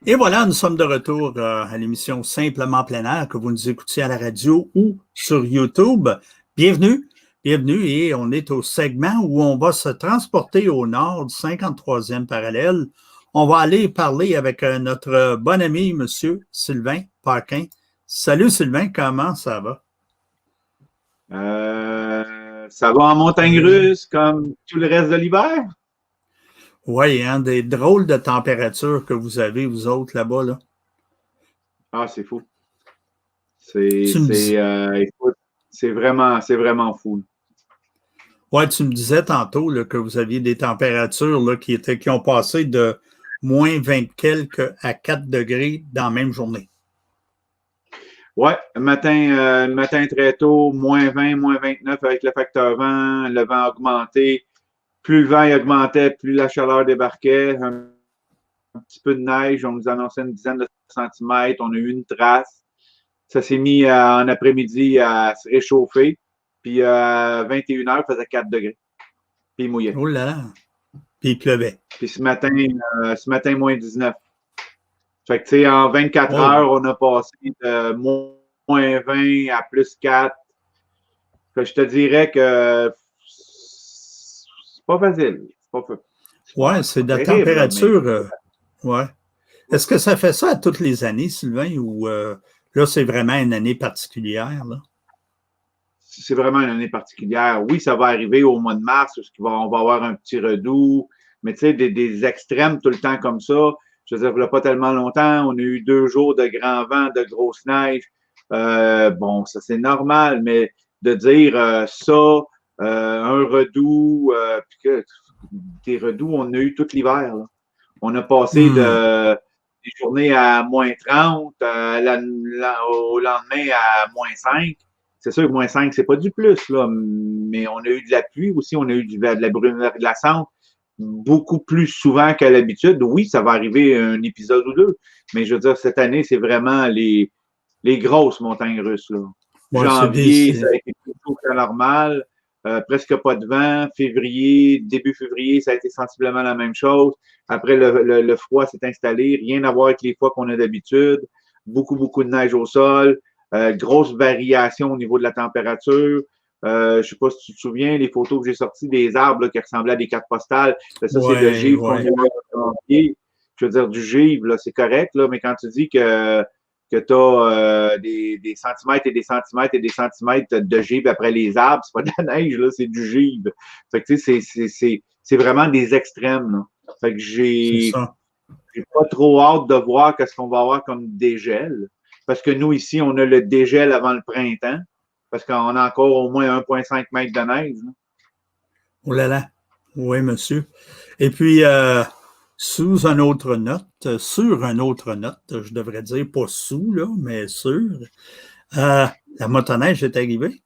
Et voilà, nous sommes de retour à l'émission Simplement plein air que vous nous écoutiez à la radio ou sur YouTube. Bienvenue, bienvenue et on est au segment où on va se transporter au nord du 53e parallèle. On va aller parler avec notre bon ami, monsieur Sylvain Paquin. Salut Sylvain, comment ça va? Ça va en montagne russe comme tout le reste de l'hiver? Oui, hein, des drôles de températures que vous avez, vous autres, là-bas, là. Ah, c'est fou. C'est, Tu me dis, c'est, écoute, c'est vraiment fou. ouais, tu me disais tantôt là, que vous aviez des températures là, qui ont passé de moins 20 quelques à 4 degrés dans la même journée. Ouais, le matin très tôt, -20, -29 avec le facteur vent, le vent augmenté. Plus le vent augmentait, plus la chaleur débarquait. Un petit peu de neige, on nous annonçait une dizaine de centimètres, on a eu une trace. Ça s'est mis en après-midi à se réchauffer. Puis à 21 heures, il faisait 4 degrés. Puis il mouillait. Oh là là! Puis il pleuvait. Puis ce matin, -19. Fait que, tu sais, en 24 Oh, heures, on a passé de -20 à +4. Fait que je te dirais que c'est pas facile. ouais, c'est C'est pas de la terrible, là, mais température. Ouais. Est-ce que ça fait ça à toutes les années, Sylvain, ou là, c'est vraiment une année particulière, là? c'est vraiment une année particulière. Oui, ça va arriver au mois de mars, parce on va avoir un petit redout, mais tu sais, des extrêmes tout le temps comme ça. Je veux dire, il n'y a pas tellement longtemps, on a eu 2 jours de grand vent, de grosse neige. Bon, ça c'est normal, mais de dire un redout, puis que des redouts, on en a eu tout l'hiver. Là. On a passé Hmm. des journées à -30, au lendemain à -5. C'est sûr que -5, c'est pas du plus, là, mais on a eu de la pluie aussi, on a eu de la brume glaçante beaucoup plus souvent qu'à l'habitude. Oui, ça va arriver un épisode ou deux, mais je veux dire, cette année, c'est vraiment les grosses montagnes russes. Là. Ouais, Janvier, ça a été plutôt que normal, presque pas de vent. Février, début février, ça a été sensiblement la même chose. Après, le froid s'est installé, rien à voir avec les fois qu'on a d'habitude. Beaucoup, beaucoup de neige au sol. Grosse variation au niveau de la température. Je ne sais pas si tu te souviens, les photos que j'ai sorties des arbres là, qui ressemblaient à des cartes postales. Ça, c'est le ouais, givre qu'on a ouais. eu en janvier. Je veux dire, du givre, là, c'est correct, là, mais quand tu dis que tu as des centimètres et des centimètres et des centimètres de givre après les arbres, c'est pas de la neige, là, c'est du givre. Fait que tu sais, c'est vraiment des extrêmes. Là. Fait que C'est ça. j'ai pas trop hâte de voir qu'est-ce qu'on va avoir comme dégel. Parce que nous, ici, on a le dégel avant le printemps. Parce qu'on a encore au moins 1,5 mètre de neige. Là. Oh là là. Oui, monsieur. Et puis, sous une autre note, sur une autre note, je devrais dire pas sous, là, mais sur, la motoneige est arrivée.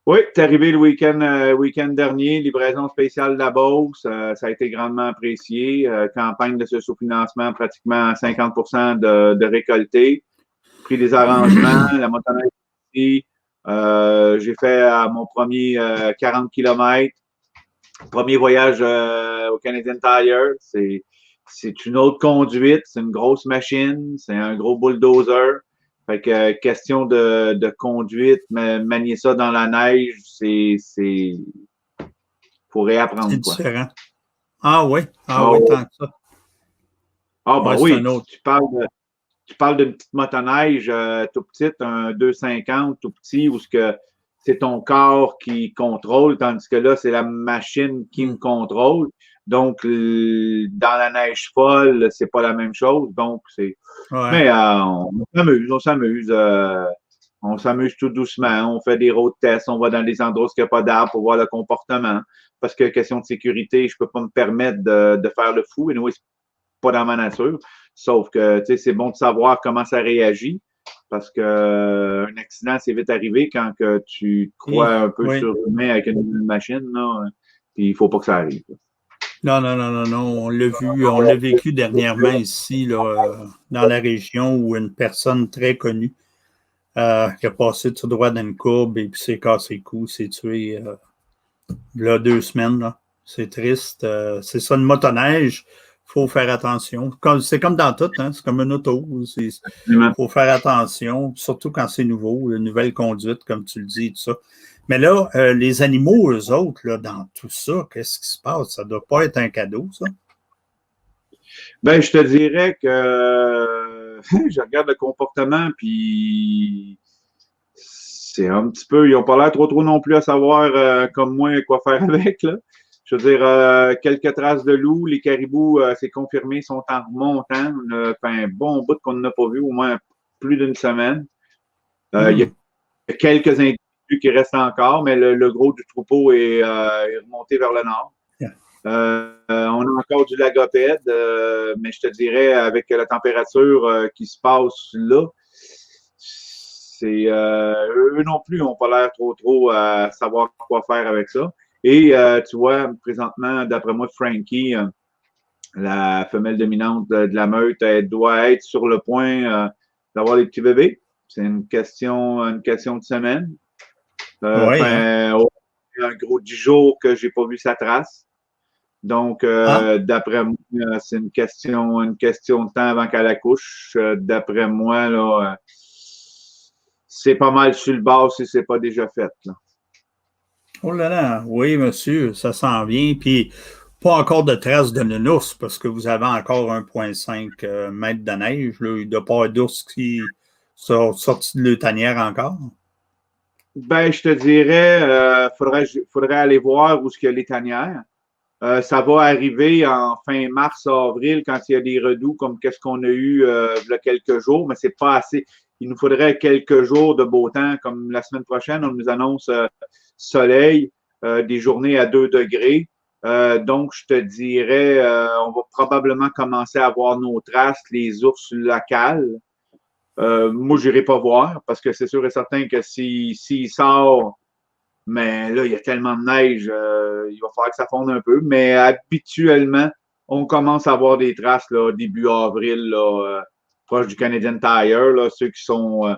Oui, c'est arrivé le week-end dernier, livraison spéciale de la Beauce. Ça a été grandement apprécié. Campagne de ce sous-financement pratiquement à 50 de récolté. Pris des arrangements, la motoneige ici. J'ai fait mon premier 40 km. Premier voyage au Canadian Tire. C'est une autre conduite, c'est une grosse machine, c'est un gros bulldozer. Fait que question de conduite, manier ça dans la neige, faut C'est réapprendre, quoi. différent. Ah oui, Oh, tant que ça. ben Oui, c'est un oui, autre. tu parles d'une petite motoneige tout petite, un 250 tout petit, où c'est ton corps qui contrôle, tandis que là, c'est la machine qui me Hmm. contrôle. Donc, dans la neige folle, c'est pas la même chose. Donc, Ouais. Mais on s'amuse tout doucement. On fait des road tests, on va dans des endroits où il n'y a pas d'arbres pour voir le comportement. Parce que question de sécurité, je peux pas me permettre de faire le fou. Et nous, c'est pas dans ma nature. Sauf que, tu sais, c'est bon de savoir comment ça réagit. Parce que un accident, c'est vite arrivé quand que tu te crois un peu Oui. surhumain avec une machine, là. Puis il faut pas que ça arrive. Non, non, non, non, non. On l'a vu, on l'a vécu dernièrement ici, là, dans la région où une personne très connue qui a passé tout droit dans une courbe et puis s'est cassé le cou, s'est tué là, 2 semaines. Là. C'est triste. C'est ça, une motoneige. faut faire attention. C'est comme dans tout, hein? C'est comme une auto. Il faut faire attention, surtout quand c'est nouveau, une nouvelle conduite, comme tu le dis, tout ça. Mais là, les animaux, eux autres, là, dans tout ça, qu'est-ce qui se passe? Ça ne doit pas être un cadeau, ça? Ben, je te dirais que je regarde le comportement, puis c'est un petit peu, ils n'ont pas l'air trop non plus à savoir, comme moi, quoi faire avec, là. Je veux dire, quelques traces de loups, les caribous, c'est confirmé, sont en remontant. On a fait un bon bout qu'on n'a pas vu, au moins plus d'une semaine. Il y a quelques individus qui restent encore, mais le gros du troupeau est remonté vers le nord. Yeah. On a encore du lagopède, mais je te dirais, avec la température qui se passe là, c'est eux non plus n'ont pas l'air trop à savoir quoi faire avec ça. Et tu vois, présentement, d'après moi, Frankie, la femelle dominante de la meute, elle doit être sur le point d'avoir des petits bébés. C'est une question de semaine. Oui, hein? Un gros 10 jours que j'ai pas vu sa trace. Donc, d'après moi, c'est une question de temps avant qu'elle accouche. D'après moi, là, c'est pas mal sur le bord si c'est pas déjà fait, là. Oh là là, oui, monsieur, ça s'en vient. Puis, pas encore de traces de nounours parce que vous avez encore 1,5 mètres de neige. Là. Il ne doit pas y avoir d'ours qui sont sortis de leur tanière encore. Ben, je te dirais, faudrait aller voir où est-ce qu'il y a les tanières. Ça va arriver en fin mars, avril, quand il y a des redoux comme qu'est-ce qu'on a eu il y a quelques jours, mais c'est pas assez. Il nous faudrait quelques jours de beau temps, comme la semaine prochaine, on nous annonce soleil, des journées à 2 degrés. Donc, je te dirais, on va probablement commencer à voir nos traces, les ours locales. Moi, je n'irai pas voir parce que c'est sûr et certain que s'il sort, mais là, il y a tellement de neige, il va falloir que ça fonde un peu. Mais habituellement, on commence à avoir des traces là, début avril, là, proche du Canadian Tire, là, ceux qui ont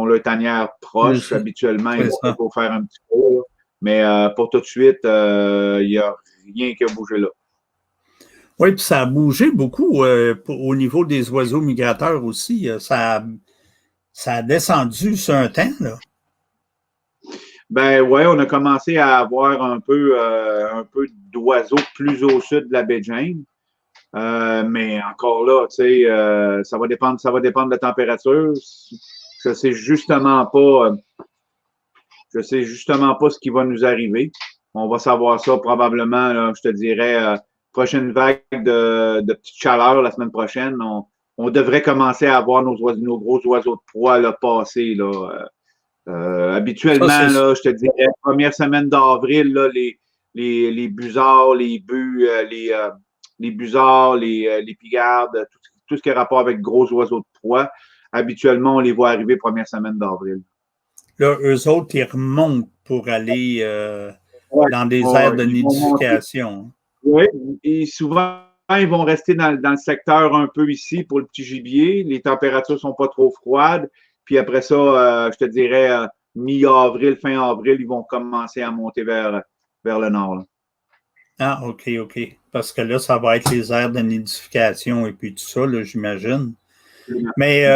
leur tanière proche. Habituellement, ils vont faire un petit peu. Là. Mais pour tout de suite, il n'y a rien qui a bougé là. Oui, puis ça a bougé beaucoup au niveau des oiseaux migrateurs aussi. Ça a descendu sur un temps, là. Ben ouais, on a commencé à avoir un peu d'oiseaux plus au sud de la baie James. Mais encore là, tu sais, ça va dépendre de la température. Je sais justement pas ce qui va nous arriver. On va savoir ça probablement, là, je te dirais, prochaine vague de petite chaleur la semaine prochaine. On devrait commencer à avoir nos gros oiseaux de proie là, passer. Là, habituellement, là, je te dirais, première semaine d'avril, là, les busards, les busards, les pigardes, tout ce qui a rapport avec gros oiseaux de proie, habituellement, on les voit arriver première semaine d'avril. Là, eux autres, ils remontent pour aller dans des aires de nidification. Oui, et souvent, ils vont rester dans le secteur un peu ici pour le petit gibier. Les températures ne sont pas trop froides. Puis après ça, je te dirais, mi-avril, fin avril, ils vont commencer à monter vers le nord. Là. Ah, OK. Parce que là, ça va être les aires de nidification et puis tout ça, là, j'imagine. Mais,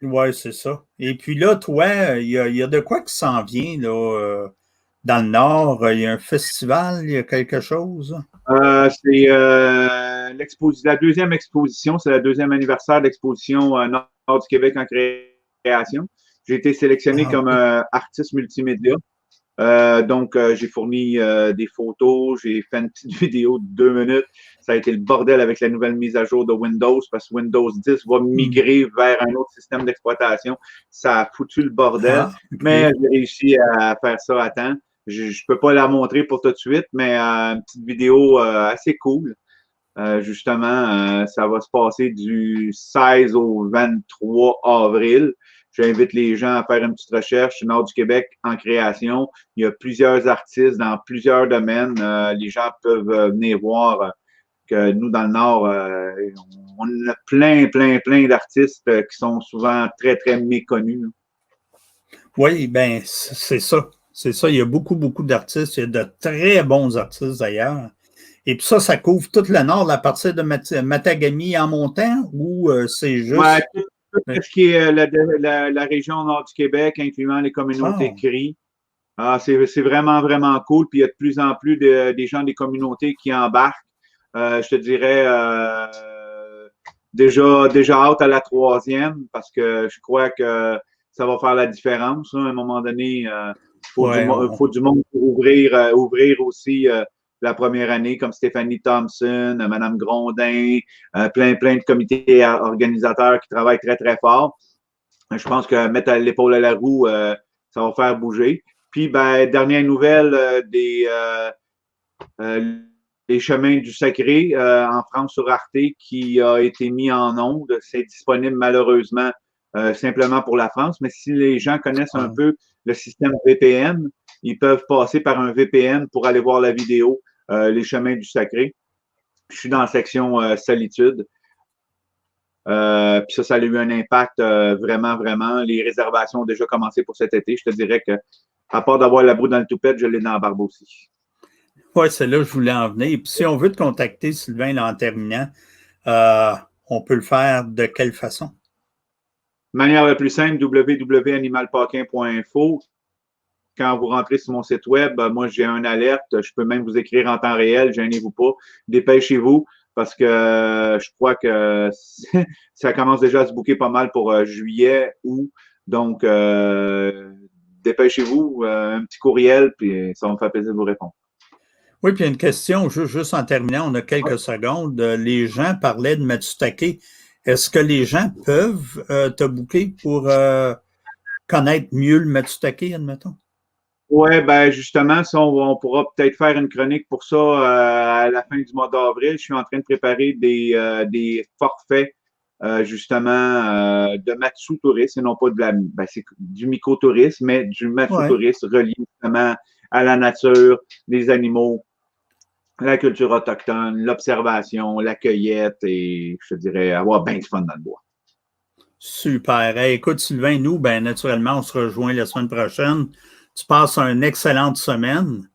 oui, c'est ça. Et puis là, toi, il y a de quoi qui s'en vient, là, dans le nord? Il y a un festival, il y a quelque chose? C'est la deuxième exposition, c'est le deuxième anniversaire de l'exposition Nord du Québec en création. J'ai été sélectionné comme artiste multimédia. Donc, j'ai fourni des photos, j'ai fait une petite vidéo de 2 minutes. Ça a été le bordel avec la nouvelle mise à jour de Windows parce que Windows 10 va migrer vers un autre système d'exploitation. Ça a foutu le bordel, mais j'ai réussi à faire ça à temps. Je ne peux pas la montrer pour tout de suite, mais une petite vidéo assez cool. Justement, ça va se passer du 16 au 23 avril. J'invite les gens à faire une petite recherche. Nord du Québec en création. Il y a plusieurs artistes dans plusieurs domaines. Les gens peuvent venir voir que nous, dans le Nord, on a plein d'artistes qui sont souvent très, très méconnus. Oui, bien, c'est ça. C'est ça. Il y a beaucoup d'artistes. Il y a de très bons artistes d'ailleurs. Et puis ça couvre tout le nord, à partir de Matagami en montant, ou c'est juste... Ouais, tout ce qui est la région nord du Québec, incluant les communautés CRI. C'est vraiment, vraiment cool. Puis il y a de plus en plus des gens des communautés qui embarquent. Je te dirais déjà hâte à la troisième parce que je crois que ça va faire la différence. Hein. À un moment donné, il faut du monde pour ouvrir aussi la première année, comme Stéphanie Thompson, Madame Grondin, plein de comités organisateurs qui travaillent très, très fort. Je pense que mettre l'épaule à la roue, ça va faire bouger. Puis, dernière nouvelle les chemins du sacré en France sur Arte qui a été mis en onde. C'est disponible malheureusement simplement pour la France, mais si les gens connaissent un peu le système VPN, ils peuvent passer par un VPN pour aller voir la vidéo, les chemins du sacré. Je suis dans la section solitude. Puis ça a eu un impact vraiment, vraiment. Les réservations ont déjà commencé pour cet été. Je te dirais que, à part d'avoir la boue dans le toupette, je l'ai dans la barbe aussi. Oui, c'est là que je voulais en venir. Et puis si on veut te contacter, Sylvain, là, en terminant, on peut le faire de quelle façon? De manière la plus simple, www.animalpaquin.info. Quand vous rentrez sur mon site web, moi, j'ai une alerte. Je peux même vous écrire en temps réel. Gênez-vous pas. Dépêchez-vous parce que je crois que ça commence déjà à se booker pas mal pour juillet, août. Donc, dépêchez-vous. Un petit courriel, puis ça va me faire plaisir de vous répondre. Oui, puis une question, juste en terminant, on a quelques secondes. Les gens parlaient de Matsutake. Est-ce que les gens peuvent te booker pour connaître mieux le Matsutake, admettons? Oui, justement, ça, on pourra peut-être faire une chronique pour ça à la fin du mois d'avril. Je suis en train de préparer des forfaits, justement, de Matsu Tourisme, et non pas c'est du mycotourisme, mais du Matsu Tourisme relié justement à la nature, les animaux, la culture autochtone, l'observation, la cueillette et, je te dirais, avoir bien du fun dans le bois. Super. Hey, écoute, Sylvain, nous, naturellement, on se rejoint la semaine prochaine. Tu passes une excellente semaine.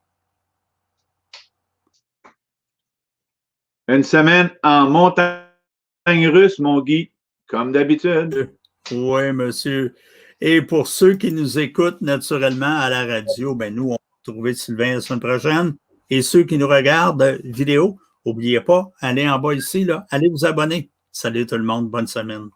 Une semaine en montagne russe, mon Guy, comme d'habitude. Oui, monsieur. Et pour ceux qui nous écoutent naturellement à la radio, nous, on va retrouver Sylvain la semaine prochaine. Et ceux qui nous regardent vidéo, n'oubliez pas, allez en bas ici, là, allez vous abonner. Salut tout le monde, bonne semaine.